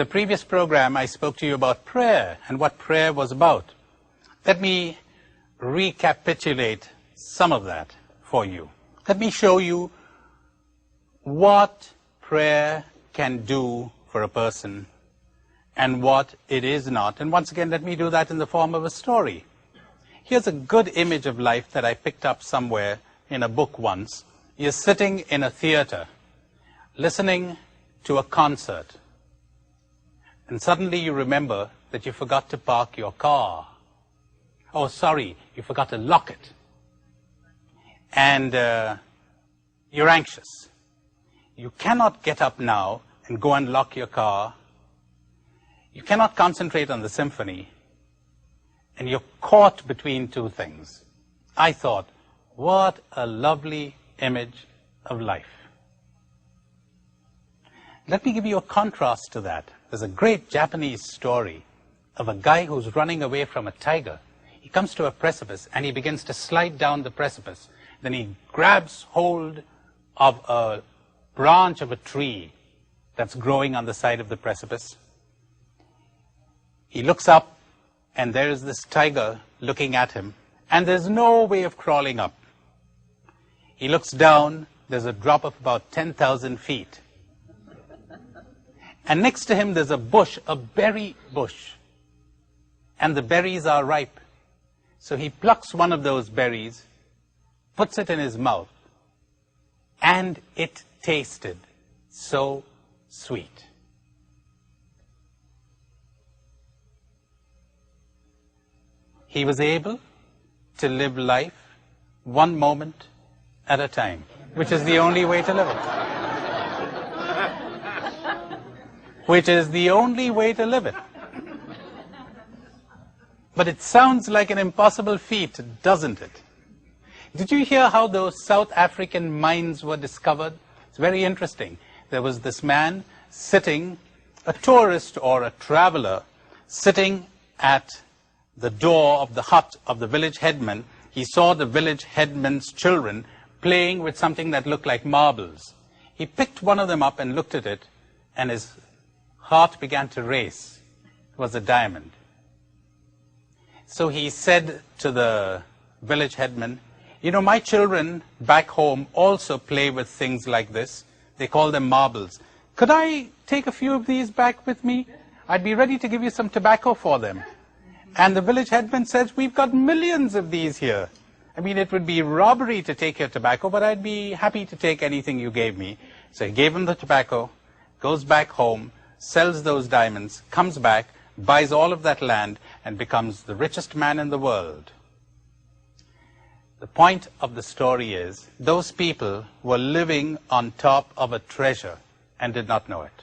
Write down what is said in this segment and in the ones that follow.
the previous program, I spoke to you about prayer and what prayer was about. Let me recapitulate some of that for you. Let me show you what prayer can do for a person and what it is not. And once again, let me do that in the form of a story. Here's a good image of life that I picked up somewhere in a book once. You're sitting in a theater, listening to a concert. And suddenly you remember that you forgot to park your car. Oh, sorry, you forgot to lock it. And you're anxious. You cannot get up now and go and lock your car. You cannot concentrate on the symphony. And you're caught between two things. I thought, what a lovely image of life. Let me give you a contrast to that. There's a great Japanese story of a guy who's running away from a tiger. He comes to a precipice and he begins to slide down the precipice. Then he grabs hold of a branch of a tree that's growing on the side of the precipice. He looks up and there is this tiger looking at him, and there's no way of crawling up. He looks down, there's a drop of about 10,000 feet. And next to him there's a bush, a berry bush. And the berries are ripe. So he plucks one of those berries, puts it in his mouth, and it tasted so sweet. He was able to live life one moment at a time, which is the only way to live it. Which is the only way to live it. But it sounds like an impossible feat, doesn't it? Did you hear how those South African mines were discovered? It's very interesting. There was this man sitting, a tourist or a traveler, sitting at the door of the hut of the village headman. He saw the village headman's children playing with something that looked like marbles. He picked one of them up and looked at it, and his heart began to race. It was a diamond. So he said to the village headman, you know, my children back home also play with things like this. They call them marbles. Could I take a few of these back with me? I'd be ready to give you some tobacco for them. And the village headman says, we've got millions of these here. I mean, it would be robbery to take your tobacco, but I'd be happy to take anything you gave me. So he gave him the tobacco, goes back home, sells those diamonds, comes back, buys all of that land, and becomes the richest man in the world. The point of the story is, those people were living on top of a treasure and did not know it.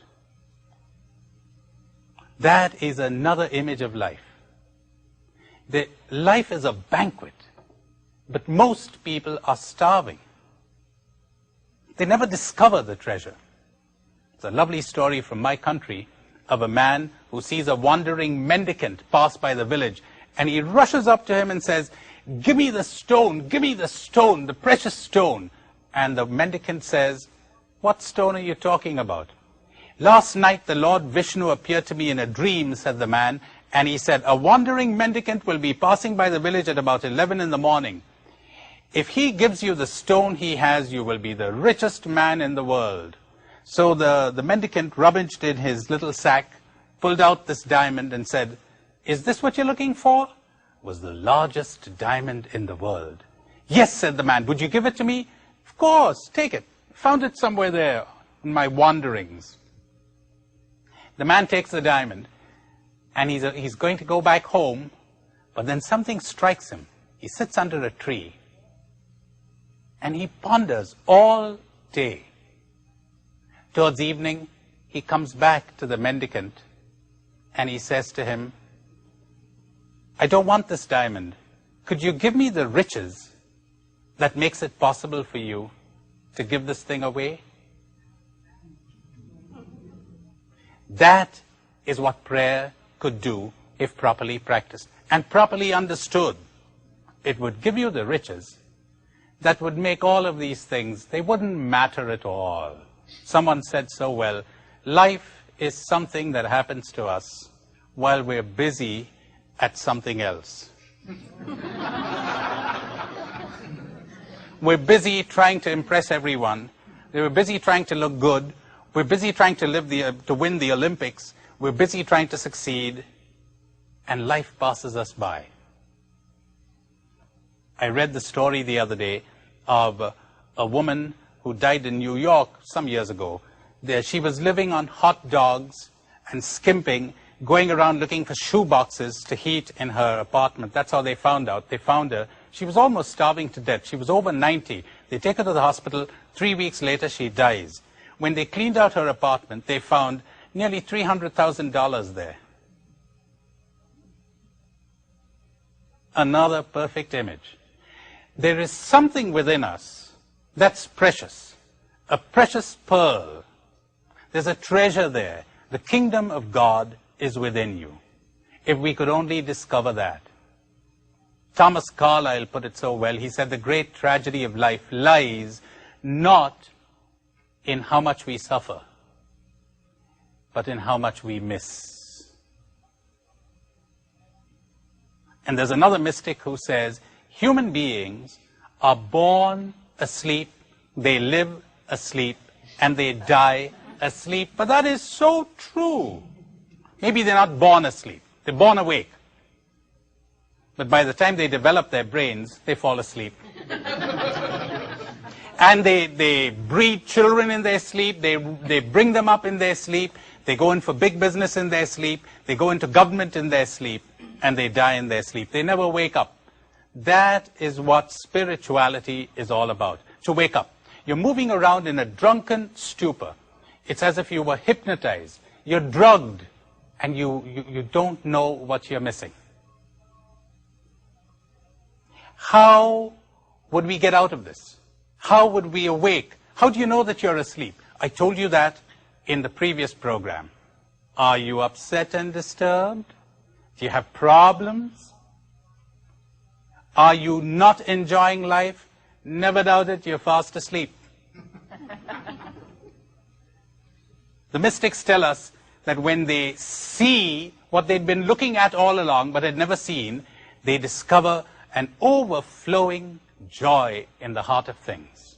That is another image of life. Life is a banquet, but most people are starving. They never discover the treasure. It's a lovely story from my country of a man who sees a wandering mendicant pass by the village, and he rushes up to him and says, give me the stone, the precious stone. And the mendicant says, what stone are you talking about? Last night the Lord Vishnu appeared to me in a dream, said the man, and he said, a wandering mendicant will be passing by the village at about 11 in the morning. If he gives you the stone he has, you will be the richest man in the world. So the mendicant rummaged in his little sack, pulled out this diamond and said, is this what you're looking for? It was the largest diamond in the world. Yes, said the man, would you give it to me? Of course, take it. Found it somewhere there in my wanderings. The man takes the diamond, and he's going to go back home, but then something strikes him. He sits under a tree, and he ponders all day. Towards evening, he comes back to the mendicant, and he says to him, I don't want this diamond. Could you give me the riches that makes it possible for you to give this thing away? That is what prayer could do if properly practiced and properly understood. It would give you the riches that would make all of these things, they wouldn't matter at all. Someone said so well, life is something that happens to us while we're busy at something else. We're busy trying to impress everyone. We're busy trying to look good. We're busy trying to win the Olympics. We're busy trying to succeed. And life passes us by. I read the story the other day of a woman who died in New York some years ago. She was living on hot dogs and skimping, going around looking for shoe boxes to heat in her apartment. That's how they found out. They found her. She was almost starving to death. She was over 90. They take her to the hospital. 3 weeks later, she dies. When they cleaned out her apartment, they found nearly $300,000 there. Another perfect image. There is something within us that's precious, a precious pearl. There's a treasure there. The kingdom of God is within you. If we could only discover that. Thomas Carlyle put it so well. He said the great tragedy of life lies not in how much we suffer, but in how much we miss. And there's another mystic who says human beings are born asleep, they live asleep, and they die asleep. But that is so true. Maybe they're not born asleep. They're born awake. But by the time they develop their brains, they fall asleep. And they breed children in their sleep. They bring them up in their sleep. They go in for big business in their sleep. They go into government in their sleep. And they die in their sleep. They never wake up. That is what spirituality is all about. To wake up. You're moving around in a drunken stupor. It's as if you were hypnotized. You're drugged. And you don't know what you're missing. How would we get out of this? How would we awake? How do you know that you're asleep? I told you that in the previous program. Are you upset and disturbed? Do you have problems? Are you not enjoying life? Never doubt it, you're fast asleep. The mystics tell us that when they see what they'd been looking at all along but had never seen, they discover an overflowing joy in the heart of things.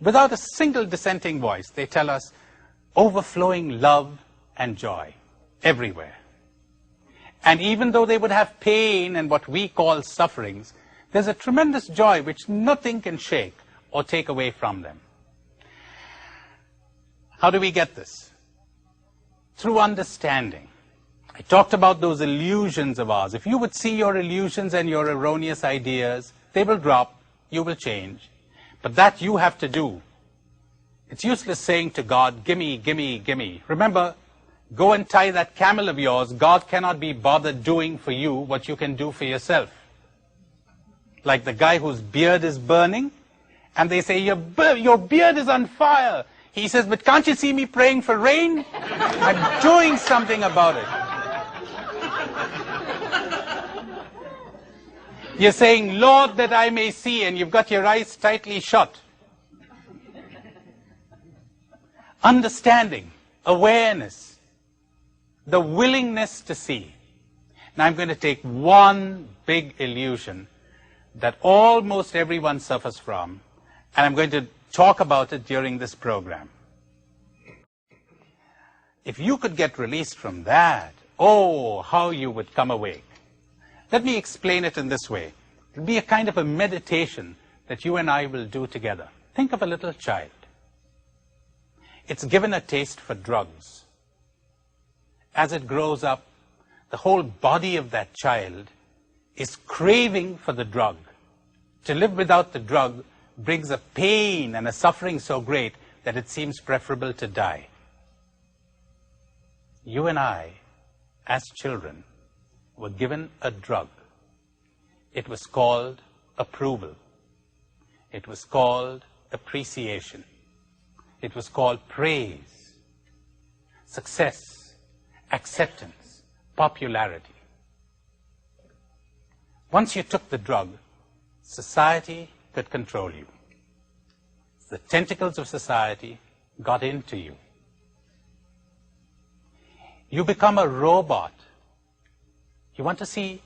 Without a single dissenting voice, they tell us overflowing love and joy everywhere. And even though they would have pain and what we call sufferings, there's a tremendous joy which nothing can shake or take away from them. How do we get this? Through understanding. I talked about those illusions of ours. If you would see your illusions and your erroneous ideas, they will drop, you will change. But that you have to do. It's useless saying to God, gimme, gimme, gimme. Remember, go and tie that camel of yours. God cannot be bothered doing for you what you can do for yourself. Like the guy whose beard is burning, and they say, your beard is on fire. He says, but can't you see me praying for rain? I'm doing something about it. You're saying, Lord, that I may see, and you've got your eyes tightly shut. Understanding, awareness, the willingness to see. Now I'm going to take one big illusion that almost everyone suffers from, and I'm going to talk about it during this program. If you could get released from that, oh, how you would come awake. Let me explain it in this way. It'll be a kind of a meditation that you and I will do together. Think of a little child. It's given a taste for drugs. As it grows up, the whole body of that child is craving for the drug. To live without the drug brings a pain and a suffering so great that it seems preferable to die. You and I, as children, were given a drug. It was called approval. It was called appreciation. It was called praise, success, acceptance, popularity. Once you took the drug, society could control you. The tentacles of society got into you. You become a robot. You want to see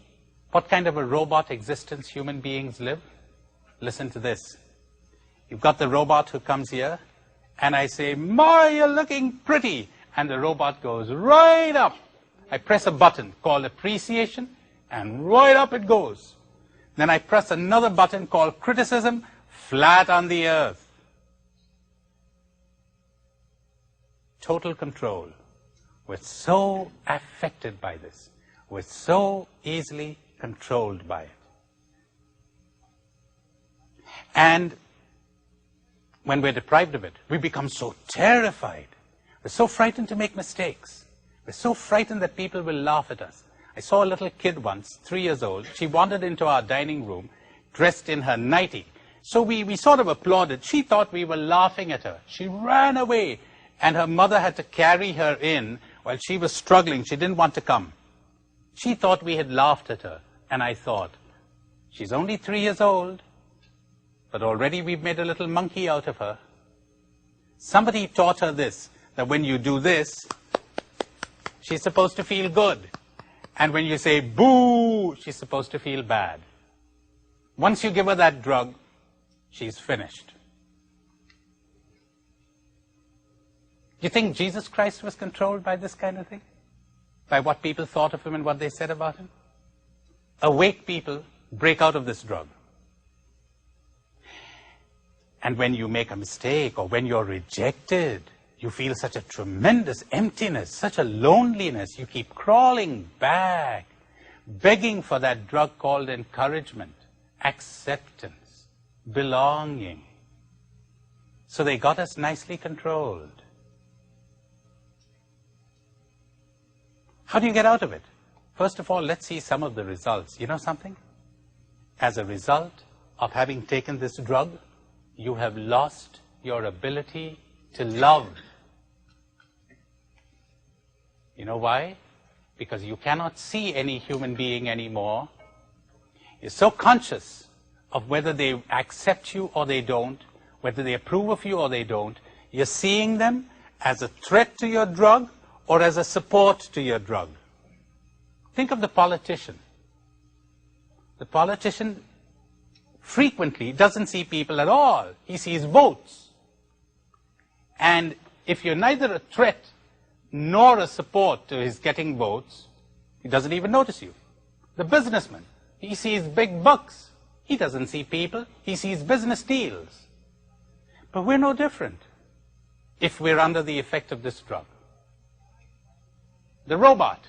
what kind of a robot existence human beings live? Listen to this. You've got the robot who comes here, and I say, "Ma, you're looking pretty." And the robot goes right up. I press a button called appreciation, and right up it goes. Then I press another button called criticism, flat on the earth. Total control. We're so affected by this. We're so easily controlled by it. And when we're deprived of it, we become so terrified. We're so frightened to make mistakes. We're so frightened that people will laugh at us. I saw a little kid once, 3 years old. She wandered into our dining room dressed in her nightie. So we sort of applauded. She thought we were laughing at her. She ran away, and her mother had to carry her in while she was struggling. She didn't want to come. She thought we had laughed at her. And I thought, she's only 3 years old, but already we've made a little monkey out of her. Somebody taught her this, that when you do this, she's supposed to feel good. And when you say boo, she's supposed to feel bad. Once you give her that drug, she's finished. Do you think Jesus Christ was controlled by this kind of thing? By what people thought of him and what they said about him? Awake people break out of this drug. And when you make a mistake or when you're rejected, you feel such a tremendous emptiness, such a loneliness. You keep crawling back, begging for that drug called encouragement, acceptance, belonging. So they got us nicely controlled. How do you get out of it? First of all, let's see some of the results. You know something? As a result of having taken this drug, you have lost your ability to love. You know why? Because you cannot see any human being anymore. You're so conscious of whether they accept you or they don't, whether they approve of you or they don't. You're seeing them as a threat to your drug or as a support to your drug. Think of the politician. The politician frequently doesn't see people at all. He sees votes. And if you're neither a threat nor a support to his getting votes, he doesn't even notice you. The businessman, he sees big bucks. He doesn't see people. He sees business deals. But we're no different if we're under the effect of this drug. The robot,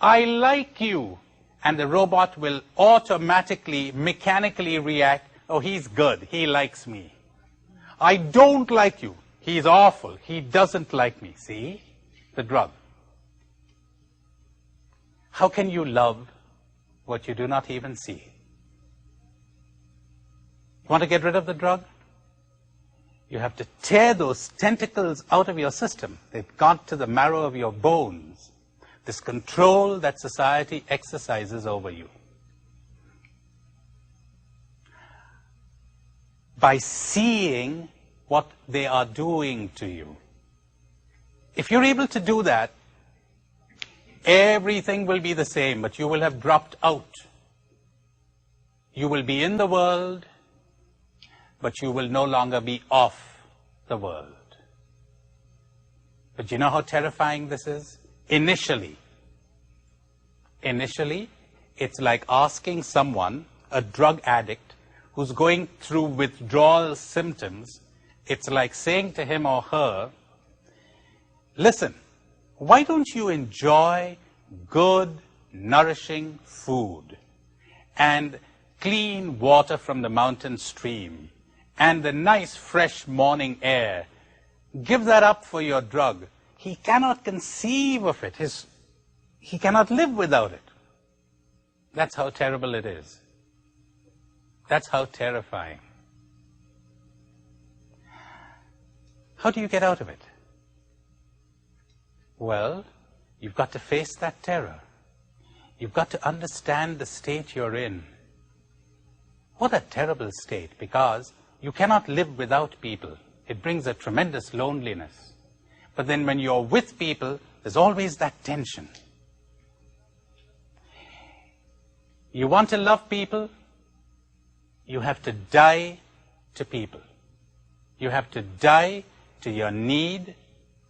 I like you. And the robot will automatically, mechanically react, oh, he's good, he likes me. I don't like you, he's awful, he doesn't like me. See? The drug. How can you love what you do not even see? You want to get rid of the drug? You have to tear those tentacles out of your system. They've got to the marrow of your bones. This control that society exercises over you. By seeing what they are doing to you. If you're able to do that, everything will be the same, but you will have dropped out. You will be in the world, but you will no longer be of the world. But you know how terrifying this is? Initially, it's like asking someone, a drug addict, who's going through withdrawal symptoms, it's like saying to him or her, listen, why don't you enjoy good, nourishing food and clean water from the mountain stream and the nice fresh morning air? Give that up for your drug. He cannot conceive of it. He cannot live without it. That's how terrible it is. That's how terrifying. How do you get out of it? Well, you've got to face that terror. You've got to understand the state you're in. What a terrible state, because you cannot live without people. It brings a tremendous loneliness. But then when you're with people, the There's always that tension. You want to love people, you have to die to people. You have to die to your need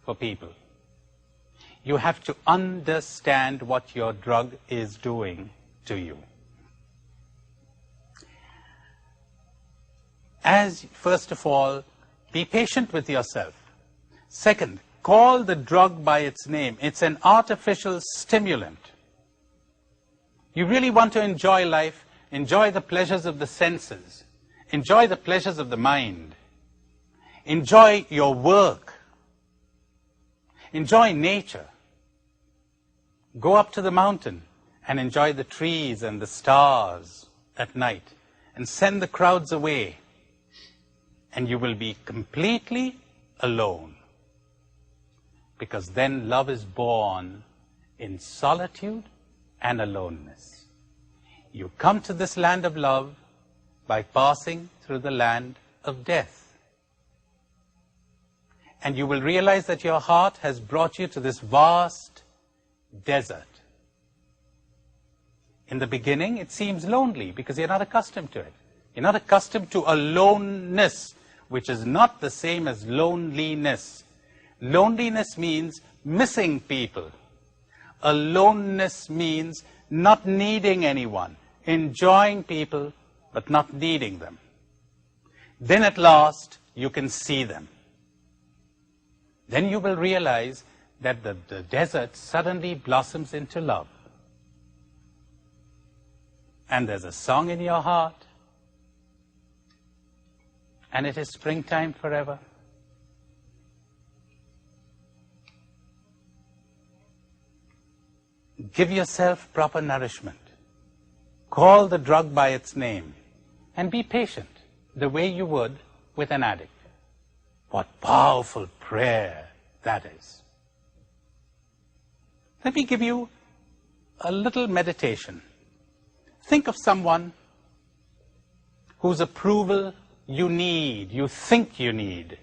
for people. You have to understand what your drug is doing to you. First of all, be patient with yourself. Second, call the drug by its name. It's an artificial stimulant. You really want to enjoy life, enjoy the pleasures of the senses, enjoy the pleasures of the mind, enjoy your work, enjoy nature. Go up to the mountain and enjoy the trees and the stars at night and send the crowds away, and you will be completely alone. Because then love is born in solitude and aloneness. You come to this land of love by passing through the land of death. And you will realize that your heart has brought you to this vast desert. In the beginning, it seems lonely because you're not accustomed to it. You're not accustomed to aloneness, which is not the same as loneliness. Loneliness means missing people. Aloneness means not needing anyone, enjoying people, but not needing them. Then at last, you can see them. Then you will realize that the desert suddenly blossoms into love. And there's a song in your heart, and it is springtime forever. Give yourself proper nourishment. Call the drug by its name, and be patient, the way you would with an addict. What powerful prayer that is. Let me give you a little meditation. Think of someone whose approval you need, you think you need,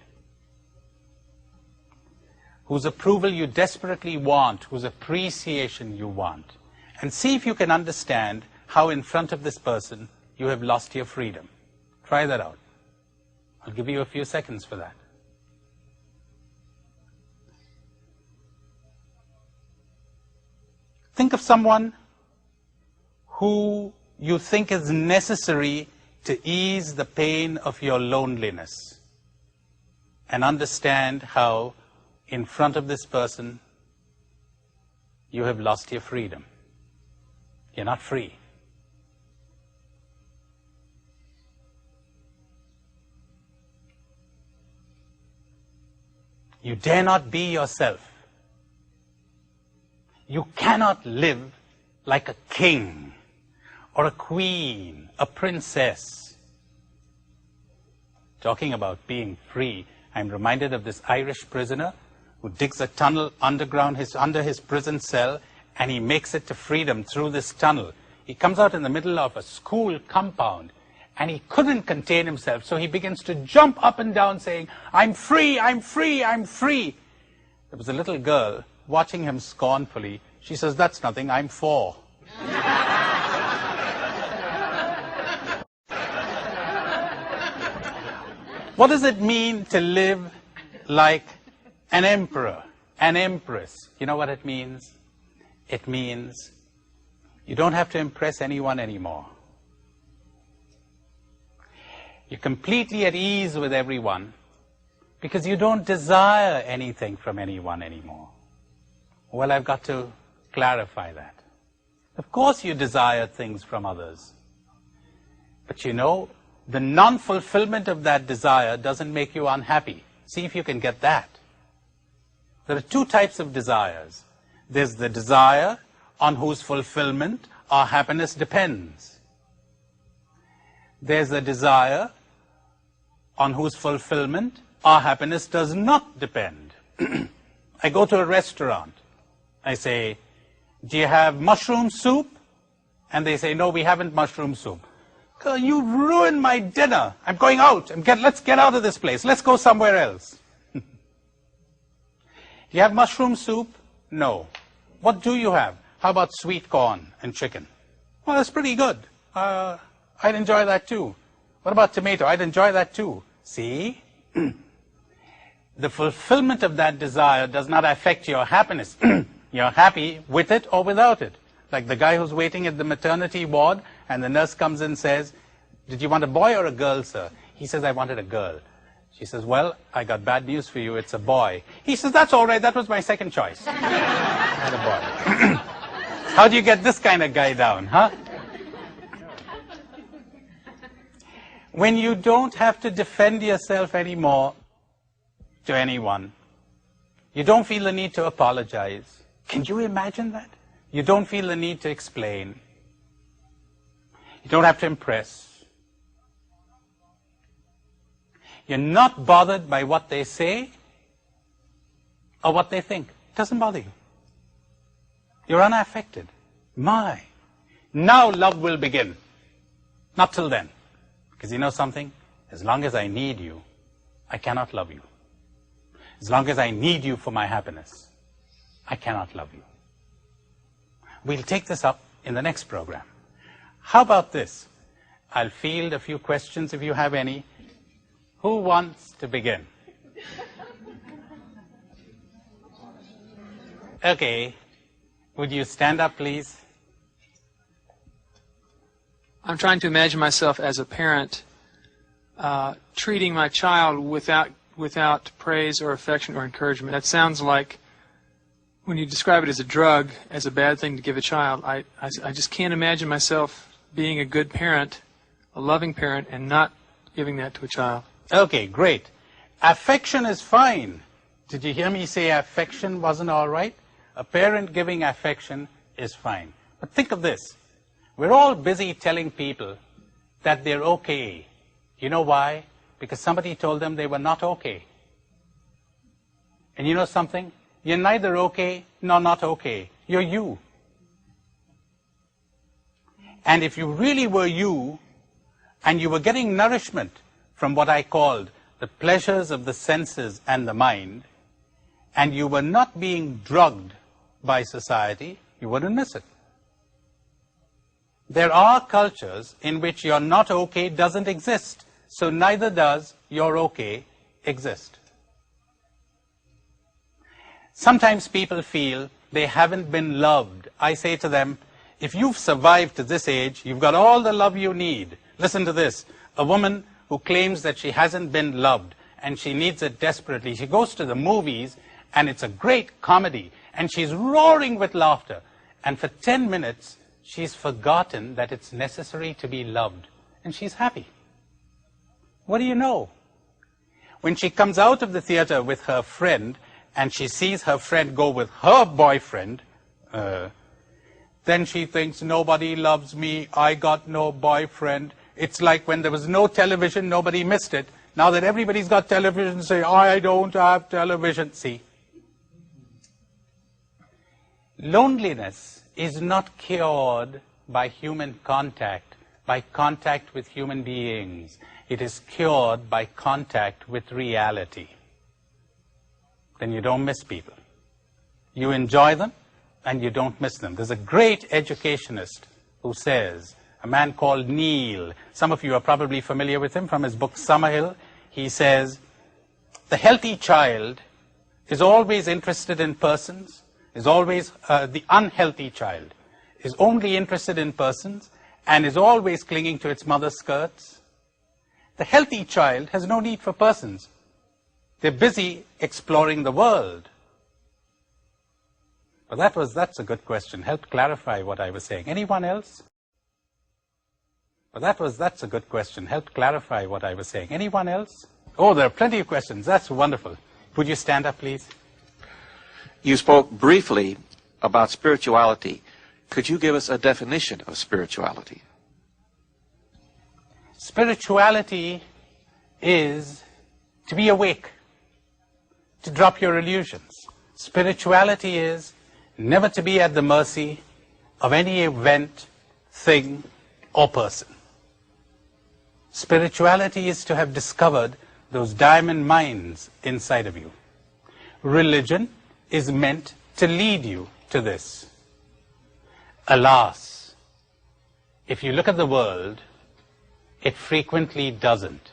whose approval you desperately want, whose appreciation you want, and see if you can understand how in front of this person you have lost your freedom. Try that out. I'll give you a few seconds for that. Think of someone who you think is necessary to ease the pain of your loneliness, and understand how in front of this person you have lost your freedom. You're not free. You dare not be yourself. You cannot live like a king or a queen, a princess. Talking about being free, I'm reminded of this Irish prisoner who digs a tunnel underground under his prison cell, and he makes it to freedom through this tunnel. He comes out in the middle of a school compound, and he couldn't contain himself, so he begins to jump up and down saying, "I'm free, I'm free, I'm free." There was a little girl watching him scornfully. She says, "That's nothing, I'm 4." What does it mean to live like an emperor, an empress? You know what it means? It means you don't have to impress anyone anymore. You're completely at ease with everyone because you don't desire anything from anyone anymore. Well, I've got to clarify that. Of course you desire things from others. But you know, the non-fulfillment of that desire doesn't make you unhappy. See if you can get that. There are two types of desires. There's the desire on whose fulfillment our happiness depends. There's the desire on whose fulfillment our happiness does not depend. I go to a restaurant. I say, "Do you have mushroom soup?" And they say, "No, we haven't mushroom soup." "Girl, you ruined my dinner. I'm going out. Let's get out of this place. Let's go somewhere else." "Do you have mushroom soup?" No. What do you have? How about sweet corn and chicken? Well, that's pretty good. I'd enjoy that too. What about tomato? I'd enjoy that too. See? The fulfillment of that desire does not affect your happiness. You're happy with it or without it. Like the guy who's waiting at the maternity ward and the nurse comes in and says, did you want a boy or a girl, sir? He says, I wanted a girl. She says, well, I got bad news for you. It's a boy. He says, that's all right. That was my second choice. I had a boy. How do you get this kind of guy down, huh? When you don't have to defend yourself anymore to anyone, you don't feel the need to apologize. Can you imagine that? You don't feel the need to explain. You don't have to impress. You're not bothered by what they say or what they think. It doesn't bother you. You're unaffected. My. Now love will begin. Not till then. Because you know something? As long as I need you, I cannot love you. As long as I need you for my happiness, I cannot love you. We'll take this up in the next program. How about this? I'll field a few questions if you have any. Who wants to begin? Okay. Would you stand up, please? I'm trying to imagine myself as a parent treating my child without praise or affection or encouragement. That sounds like, when you describe it as a drug, as a bad thing to give a child, I just can't imagine myself being a good parent, a loving parent, and not giving that to a child. Okay, great. Affection is fine. Did you hear me say affection wasn't all right? A parent giving affection is fine. But think of this. We're all busy telling people that they're okay. You know why? Because somebody told them they were not okay. And you know something? You're neither okay nor not okay. You're you. And if you really were you, and you were getting nourishment from what I called the pleasures of the senses and the mind, and you were not being drugged by society, you wouldn't miss it. There are cultures in which you're not okay doesn't exist, so neither does you're okay exist. Sometimes people feel they haven't been loved. I say to them, if you've survived to this age, you've got all the love you need. Listen to this. A woman who claims that she hasn't been loved and she needs it desperately. She goes to the movies and it's a great comedy and she's roaring with laughter. And for 10 minutes, she's forgotten that it's necessary to be loved. And she's happy. What do you know? When she comes out of the theater with her friend and she sees her friend go with her boyfriend, then she thinks, nobody loves me, I got no boyfriend. It's like when there was no television, nobody missed it. Now that everybody's got television, say, I don't have television. See? Loneliness is not cured by human contact, by contact with human beings. It is cured by contact with reality. Then you don't miss people. You enjoy them and you don't miss them. There's a great educationist who says, a man called Neil, some of you are probably familiar with him from his book Summerhill. He says, the healthy child is always interested in persons, is always, the unhealthy child is only interested in persons and is always clinging to its mother's skirts. The healthy child has no need for persons. They're busy exploring the world. Well, that's a good question. Helped clarify what I was saying. Anyone else? Well, that's a good question. Helped clarify what I was saying. Anyone else? Oh, there are plenty of questions. That's wonderful. Would you stand up, please? You spoke briefly about spirituality. Could you give us a definition of spirituality? Spirituality is to be awake, to drop your illusions. Spirituality is never to be at the mercy of any event, thing, or person. Spirituality is to have discovered those diamond mines inside of you. Religion is meant to lead you to this. Alas, if you look at the world, it frequently doesn't.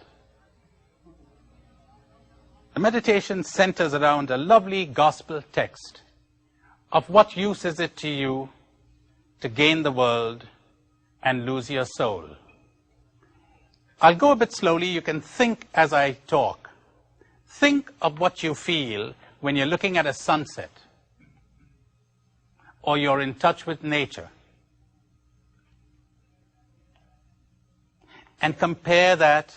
The meditation centers around a lovely gospel text of what use is it to you to gain the world and lose your soul. I'll go a bit slowly. You can think as I talk. Think of what you feel when you're looking at a sunset or you're in touch with nature. And compare that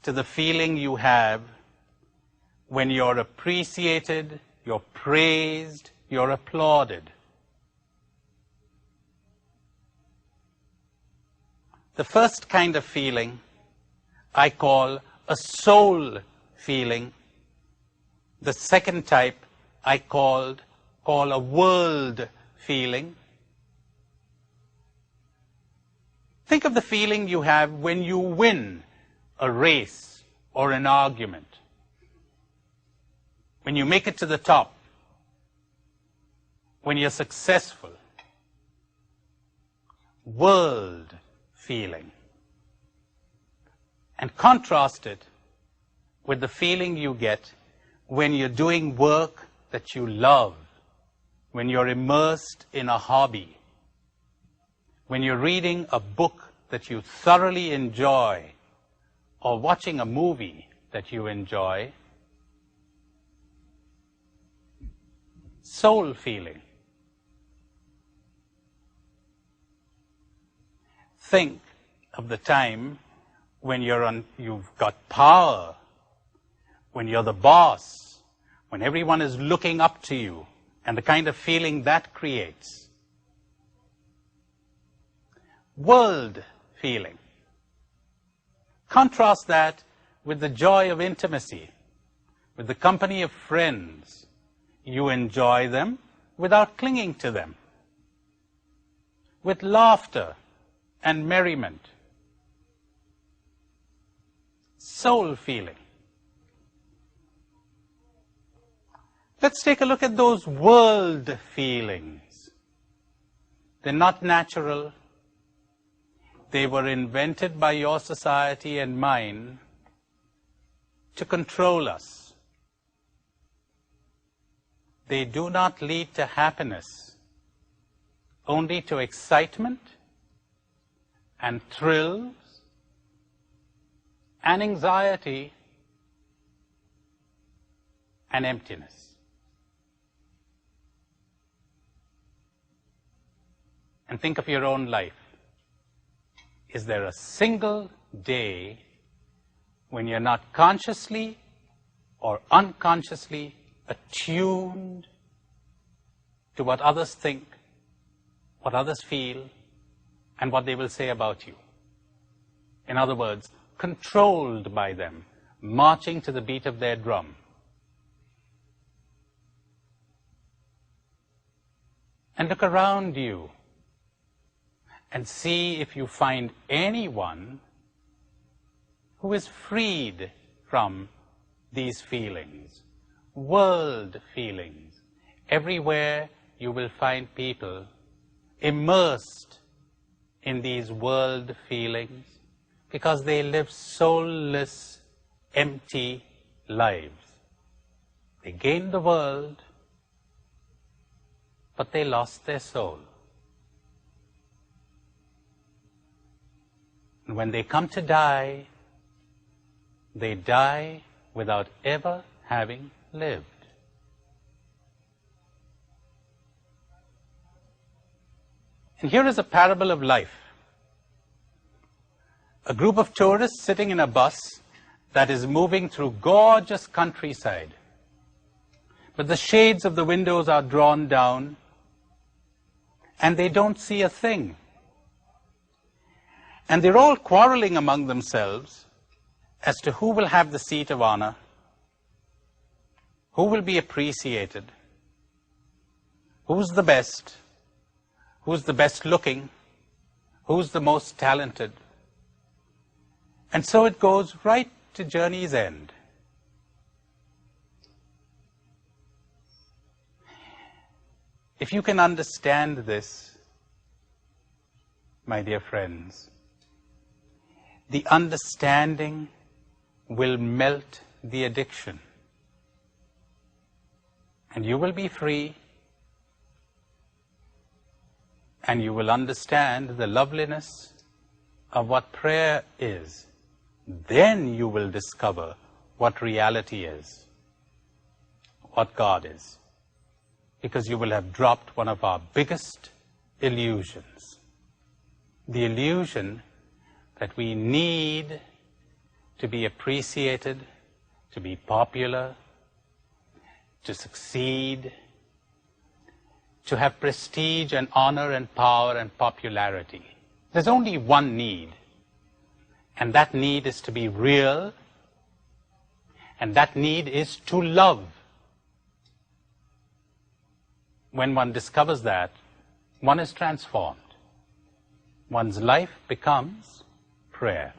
to the feeling you have when you're appreciated, you're praised, you're applauded. The first kind of feeling I call a soul feeling. The second type I call a world feeling. Think of the feeling you have when you win a race or an argument. When you make it to the top, when you're successful. World feeling. And contrast it with the feeling you get when you're doing work that you love, when you're immersed in a hobby, when you're reading a book that you thoroughly enjoy, or watching a movie that you enjoy. Soul feeling. Think of the time when you've got power, when you're the boss, when everyone is looking up to you, and the kind of feeling that creates. World feeling. Contrast that with the joy of intimacy, with the company of friends. You enjoy them without clinging to them. With laughter and merriment. Soul feeling. Let's take a look at those world feelings. They're not natural. They were invented by your society and mine to control us. They do not lead to happiness, only to excitement and thrills and anxiety and emptiness. And think of your own life. Is there a single day when you're not consciously or unconsciously attuned to what others think, what others feel, and what they will say about you? In other words, controlled by them, marching to the beat of their drum. And look around you and see if you find anyone who is freed from these feelings, world feelings. Everywhere you will find people immersed in these world feelings because they live soulless, empty lives. They gained the world, but they lost their soul. And when they come to die, they die without ever having lived. And here is a parable of life. A group of tourists sitting in a bus that is moving through gorgeous countryside. But the shades of the windows are drawn down, and they don't see a thing. And they're all quarreling among themselves as to who will have the seat of honor, who will be appreciated, who's the best looking, who's the most talented. And so it goes right to journey's end. If you can understand this, my dear friends, the understanding will melt the addiction. And you will be free, and you will understand the loveliness of what prayer is. Then you will discover what reality is, what God is. Because you will have dropped one of our biggest illusions. The illusion that we need to be appreciated, to be popular, to succeed, to have prestige and honor and power and popularity. There's only one need, and that need is to be real, and that need is to love. When one discovers that, one is transformed. One's life becomes prayer.